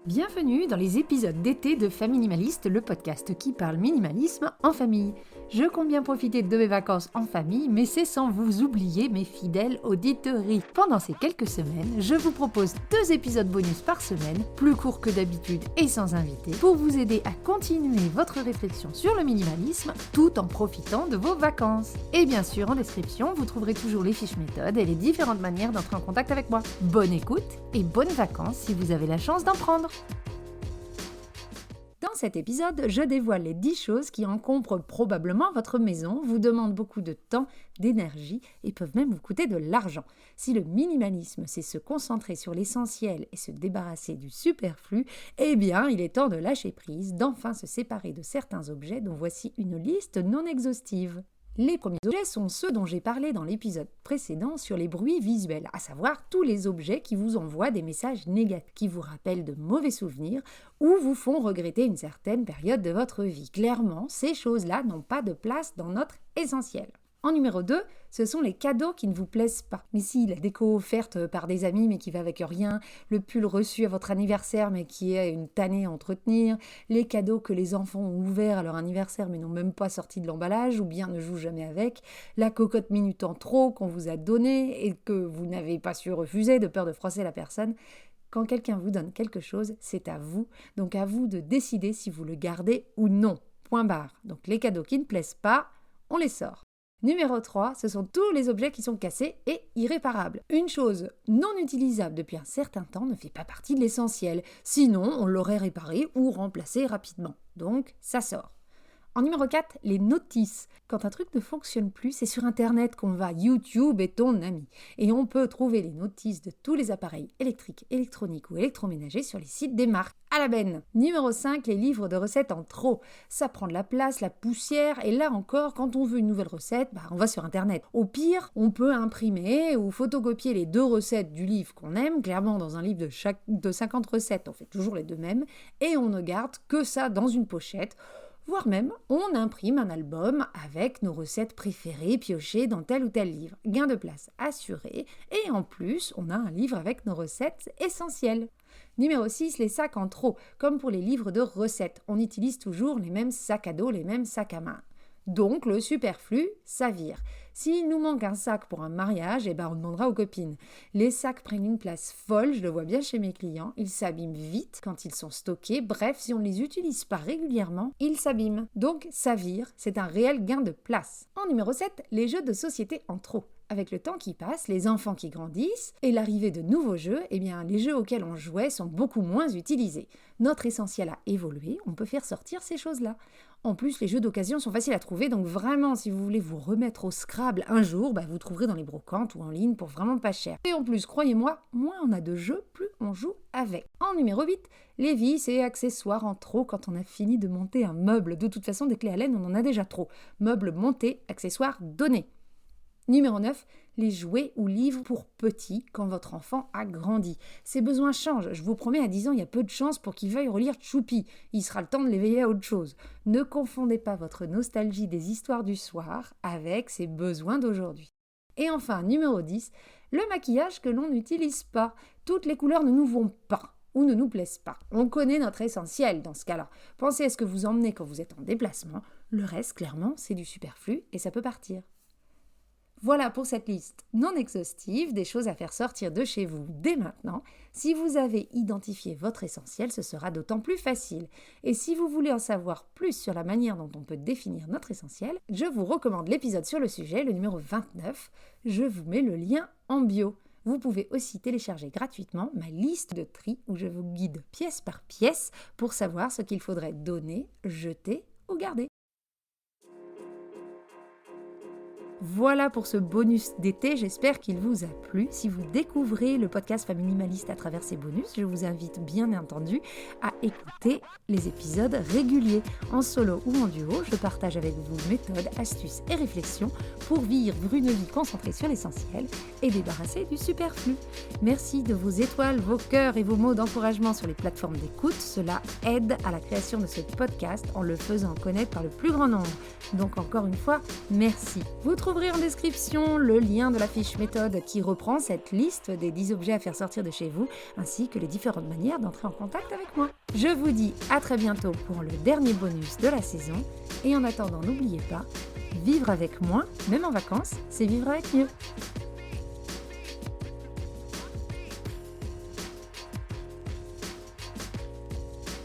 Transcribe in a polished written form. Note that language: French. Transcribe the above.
Bienvenue dans les épisodes d'été de Faminimaliste, le podcast qui parle minimalisme en famille. Je compte bien profiter de mes vacances en famille, mais c'est sans vous oublier mes fidèles auditeurs. Pendant ces quelques semaines, je vous propose 2 épisodes bonus par semaine, plus courts que d'habitude et sans invité, pour vous aider à continuer votre réflexion sur le minimalisme tout en profitant de vos vacances. Et bien sûr, en description, vous trouverez toujours les fiches méthodes et les différentes manières d'entrer en contact avec moi. Bonne écoute et bonnes vacances si vous avez la chance d'en prendre. Dans cet épisode, je dévoile les 10 choses qui encombrent probablement votre maison, vous demandent beaucoup de temps, d'énergie et peuvent même vous coûter de l'argent. Si le minimalisme, c'est se concentrer sur l'essentiel et se débarrasser du superflu, eh bien, il est temps de lâcher prise, d'enfin se séparer de certains objets dont voici une liste non exhaustive. Les premiers objets sont ceux dont j'ai parlé dans l'épisode précédent sur les bruits visuels, à savoir tous les objets qui vous envoient des messages négatifs, qui vous rappellent de mauvais souvenirs ou vous font regretter une certaine période de votre vie. Clairement, ces choses-là n'ont pas de place dans notre essentiel. En numéro 2, ce sont les cadeaux qui ne vous plaisent pas. Mais si la déco offerte par des amis mais qui va avec rien, le pull reçu à votre anniversaire mais qui est une tannée à entretenir, les cadeaux que les enfants ont ouverts à leur anniversaire mais n'ont même pas sorti de l'emballage ou bien ne jouent jamais avec, la cocotte minute en trop qu'on vous a donnée et que vous n'avez pas su refuser de peur de froisser la personne. Quand quelqu'un vous donne quelque chose, c'est à vous. Donc à vous de décider si vous le gardez ou non. Point barre. Donc les cadeaux qui ne plaisent pas, on les sort. Numéro 3, ce sont tous les objets qui sont cassés et irréparables. Une chose non utilisable depuis un certain temps ne fait pas partie de l'essentiel, sinon on l'aurait réparé ou remplacé rapidement. Donc ça sort. En numéro 4, les notices. Quand un truc ne fonctionne plus, c'est sur Internet qu'on va. YouTube est ton ami. Et on peut trouver les notices de tous les appareils électriques, électroniques ou électroménagers sur les sites des marques. À la benne. Numéro 5, les livres de recettes en trop. Ça prend de la place, la poussière. Et là encore, quand on veut une nouvelle recette, on va sur Internet. Au pire, on peut imprimer ou photocopier les 2 recettes du livre qu'on aime. Clairement, dans un livre de 50 recettes, on fait toujours les 2 mêmes. Et on ne garde que ça dans une pochette. Voire même, on imprime un album avec nos recettes préférées piochées dans tel ou tel livre. Gain de place assuré. Et en plus, on a un livre avec nos recettes essentielles. Numéro 6, les sacs en trop. Comme pour les livres de recettes, on utilise toujours les mêmes sacs à dos, les mêmes sacs à main. Donc, le superflu, ça vire. S'il nous manque un sac pour un mariage, on demandera aux copines. Les sacs prennent une place folle, je le vois bien chez mes clients. Ils s'abîment vite quand ils sont stockés. Bref, si on ne les utilise pas régulièrement, ils s'abîment. Donc, ça vire, c'est un réel gain de place. En numéro 7, les jeux de société en trop. Avec le temps qui passe, les enfants qui grandissent et l'arrivée de nouveaux jeux, les jeux auxquels on jouait sont beaucoup moins utilisés. Notre essentiel a évolué, on peut faire sortir ces choses-là. En plus, les jeux d'occasion sont faciles à trouver, donc vraiment, si vous voulez vous remettre au Scrabble un jour, vous trouverez dans les brocantes ou en ligne pour vraiment pas cher. Et en plus, croyez-moi, moins on a de jeux, plus on joue avec. En numéro 8, les vis et accessoires en trop quand on a fini de monter un meuble. De toute façon, des clés à laine, on en a déjà trop. Meubles montés, accessoires donnés. Numéro 9, les jouets ou livres pour petits quand votre enfant a grandi. Ses besoins changent. Je vous promets, à 10 ans, il y a peu de chances pour qu'il veuille relire Choupi. Il sera le temps de l'éveiller à autre chose. Ne confondez pas votre nostalgie des histoires du soir avec ses besoins d'aujourd'hui. Et enfin, numéro 10, le maquillage que l'on n'utilise pas. Toutes les couleurs ne nous vont pas ou ne nous plaisent pas. On connaît notre essentiel dans ce cas-là. Pensez à ce que vous emmenez quand vous êtes en déplacement. Le reste, clairement, c'est du superflu et ça peut partir. Voilà pour cette liste non exhaustive des choses à faire sortir de chez vous dès maintenant. Si vous avez identifié votre essentiel, ce sera d'autant plus facile. Et si vous voulez en savoir plus sur la manière dont on peut définir notre essentiel, je vous recommande l'épisode sur le sujet, le numéro 29. Je vous mets le lien en bio. Vous pouvez aussi télécharger gratuitement ma liste de tri où je vous guide pièce par pièce pour savoir ce qu'il faudrait donner, jeter ou garder. Voilà pour ce bonus d'été, j'espère qu'il vous a plu. Si vous découvrez le podcast Faminimaliste à travers ces bonus, je vous invite bien entendu à écouter les épisodes réguliers. En solo ou en duo, je partage avec vous méthodes, astuces et réflexions pour vivre une vie concentrée sur l'essentiel et débarrassée du superflu. Merci de vos étoiles, vos cœurs et vos mots d'encouragement sur les plateformes d'écoute. Cela aide à la création de ce podcast en le faisant connaître par le plus grand nombre. Donc encore une fois, merci. Vous trouverez en description le lien de la fiche méthode qui reprend cette liste des 10 objets à faire sortir de chez vous, ainsi que les différentes manières d'entrer en contact avec moi. Je vous dis à très bientôt pour le dernier bonus de la saison. Et en attendant, n'oubliez pas, vivre avec moins, même en vacances, c'est vivre avec mieux.